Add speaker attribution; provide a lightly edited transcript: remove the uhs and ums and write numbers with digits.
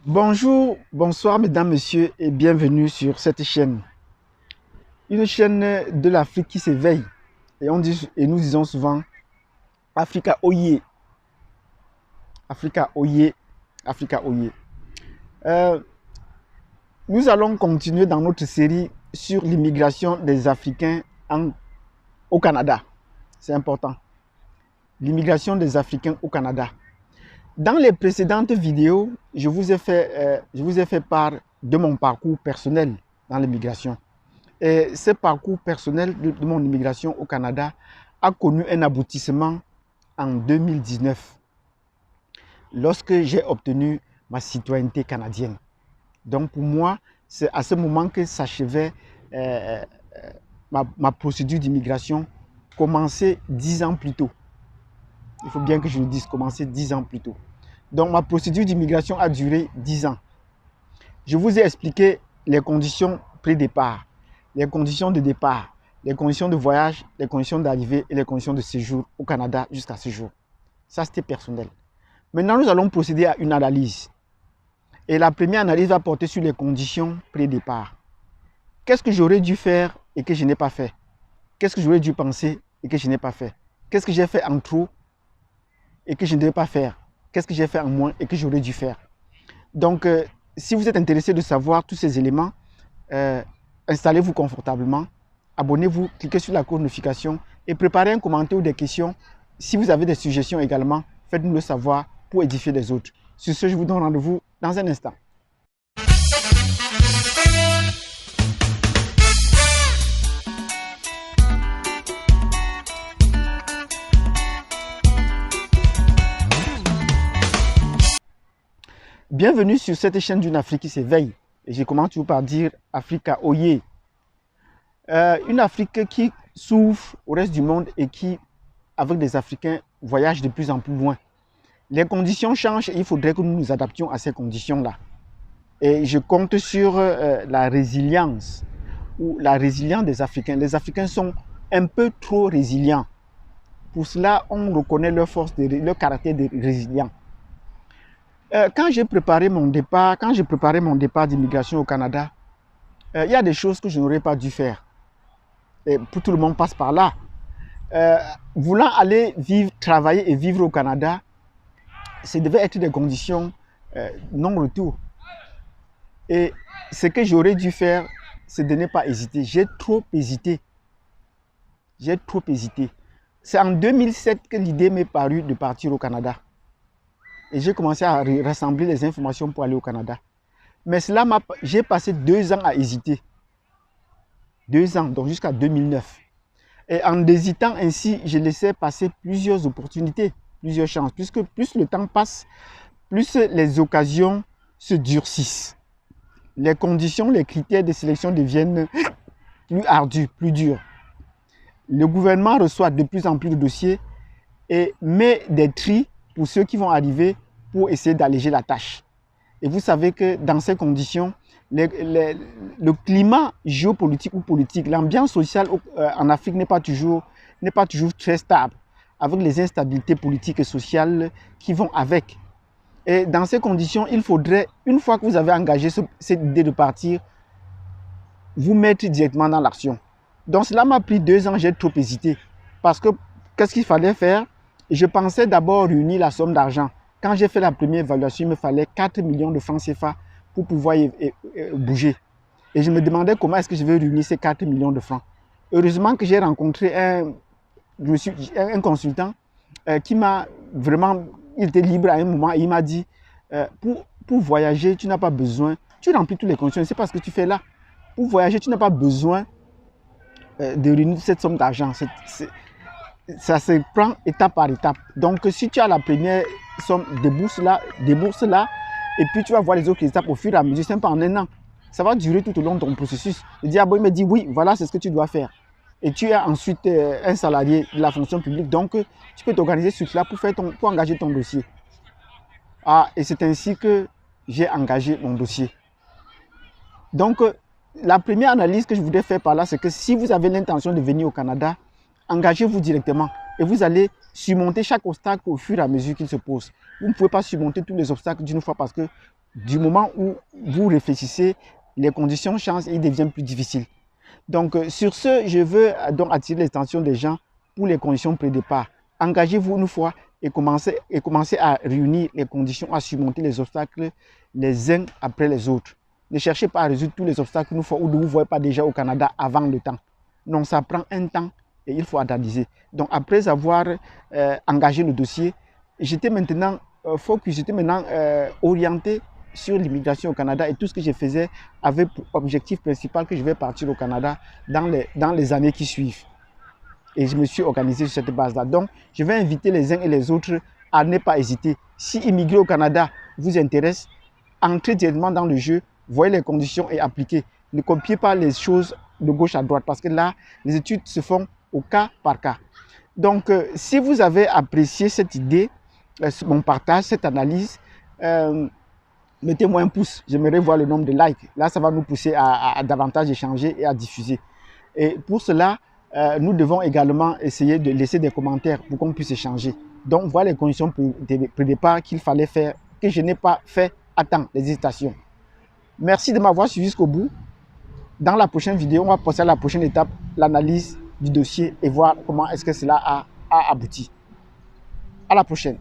Speaker 1: Bonjour, bonsoir mesdames, messieurs et bienvenue sur cette chaîne. Une chaîne de l'Afrique qui s'éveille. Et nous disons souvent Africa Oye, Africa Oye, Africa Oye. Nous allons continuer dans notre série sur l'immigration des Africains au Canada. C'est important. L'immigration des Africains au Canada. Dans les précédentes vidéos, je vous ai fait part de mon parcours personnel dans l'immigration. Et ce parcours personnel de mon immigration au Canada a connu un aboutissement en 2019, lorsque j'ai obtenu ma citoyenneté canadienne. Donc pour moi, c'est à ce moment que s'achevait ma procédure d'immigration, commencée 10 ans plus tôt. Il faut bien que je le dise, commencer 10 ans plus tôt. Donc ma procédure d'immigration a duré 10 ans. Je vous ai expliqué les conditions pré-départ, les conditions de départ, les conditions de voyage, les conditions d'arrivée et les conditions de séjour au Canada jusqu'à ce jour. Ça, c'était personnel. Maintenant, nous allons procéder à une analyse. Et la première analyse va porter sur les conditions pré-départ. Qu'est-ce que j'aurais dû faire et que je n'ai pas fait? Qu'est-ce que j'aurais dû penser et que je n'ai pas fait? Qu'est-ce que j'ai fait en trop et que je ne devais pas faire? Qu'est-ce que j'ai fait en moins et que j'aurais dû faire? Donc, si vous êtes intéressé de savoir tous ces éléments, installez-vous confortablement, abonnez-vous, cliquez sur la cloche de notification et préparez un commentaire ou des questions. Si vous avez des suggestions également, faites-nous le savoir pour édifier les autres. Sur ce, je vous donne rendez-vous dans un instant. Bienvenue sur cette chaîne d'une Afrique qui s'éveille. Et je commence toujours par dire Africa Oye. Une Afrique qui s'ouvre au reste du monde et qui, avec des Africains, voyage de plus en plus loin. Les conditions changent et il faudrait que nous nous adaptions à ces conditions-là. Et je compte sur la résilience des Africains. Les Africains sont un peu trop résilients. Pour cela, on reconnaît leur force, leur caractère de résilient. Quand j'ai préparé mon départ d'immigration au Canada, il y a des choses que je n'aurais pas dû faire. Et pour tout le monde passe par là. Voulant aller vivre, travailler et vivre au Canada, ça devait être des conditions non-retour. Et ce que j'aurais dû faire, c'est de ne pas hésiter. J'ai trop hésité. J'ai trop hésité. C'est en 2007 que l'idée m'est parue de partir au Canada. Et j'ai commencé à rassembler les informations pour aller au Canada. Mais j'ai passé 2 ans à hésiter. 2 ans, donc jusqu'à 2009. Et en hésitant ainsi, je laissais passer plusieurs opportunités, plusieurs chances. Puisque plus le temps passe, plus les occasions se durcissent. Les conditions, les critères de sélection deviennent plus ardus, plus durs. Le gouvernement reçoit de plus en plus de dossiers et met des tris pour ceux qui vont arriver pour essayer d'alléger la tâche. Et vous savez que dans ces conditions, le climat géopolitique ou politique, l'ambiance sociale en Afrique n'est pas toujours très stable, avec les instabilités politiques et sociales qui vont avec. Et dans ces conditions, il faudrait, une fois que vous avez engagé cette idée de partir, vous mettre directement dans l'action. Donc cela m'a pris 2 ans, j'ai trop hésité. Parce que qu'est-ce qu'il fallait faire? Je pensais d'abord réunir la somme d'argent. Quand j'ai fait la première évaluation, il me fallait 4 millions de francs CFA pour pouvoir bouger. Et je me demandais comment est-ce que je vais réunir ces 4 millions de francs. Heureusement que j'ai rencontré un consultant qui m'a vraiment, il était libre à un moment et il m'a dit, pour voyager, tu n'as pas besoin, tu remplis toutes les conditions, c'est pas ce que tu fais là. Pour voyager, tu n'as pas besoin de réunir cette somme d'argent. Ça se prend étape par étape. Donc, si tu as la première somme, débourse-la, et puis tu vas voir les autres étapes au fur et à mesure, c'est pas en un an. Ça va durer tout au long de ton processus. Le diable me dit, oui, voilà, c'est ce que tu dois faire. Et tu es ensuite un salarié de la fonction publique, donc tu peux t'organiser sur cela pour engager ton dossier. Et c'est ainsi que j'ai engagé mon dossier. Donc, la première analyse que je voudrais faire par là, c'est que si vous avez l'intention de venir au Canada, engagez-vous directement et vous allez surmonter chaque obstacle au fur et à mesure qu'il se pose. Vous ne pouvez pas surmonter tous les obstacles d'une fois parce que Du moment où vous réfléchissez, les conditions changent et il devient plus difficile. Donc, sur ce, je veux donc attirer l'attention des gens pour les conditions pré-départ. Engagez-vous une fois et commencez à réunir les conditions, à surmonter les obstacles les uns après les autres. Ne cherchez pas à résoudre tous les obstacles une fois où vous ne voyez pas déjà au Canada avant le temps. Non, ça prend un temps et il faut analyser. Donc, après avoir engagé le dossier, j'étais maintenant focus, j'étais maintenant orienté sur l'immigration au Canada et tout ce que je faisais avait pour objectif principal que je vais partir au Canada dans les années qui suivent. Et je me suis organisé sur cette base-là. Donc, je vais inviter les uns et les autres à ne pas hésiter. Si immigrer au Canada vous intéresse, entrez directement dans le jeu, voyez les conditions et appliquez. Ne copiez pas les choses de gauche à droite parce que là, les études se font au cas par cas. Donc, si vous avez apprécié cette idée, mon partage, cette analyse, mettez-moi un pouce. J'aimerais voir le nombre de likes. Là, ça va nous pousser à davantage échanger et à diffuser. Et pour cela, nous devons également essayer de laisser des commentaires pour qu'on puisse échanger. Donc, voilà les conditions pré-départ qu'il fallait faire, que je n'ai pas fait à temps, les hésitations. Merci de m'avoir suivi jusqu'au bout. Dans la prochaine vidéo, on va passer à la prochaine étape, l'analyse du dossier et voir comment est-ce que cela a abouti. À la prochaine.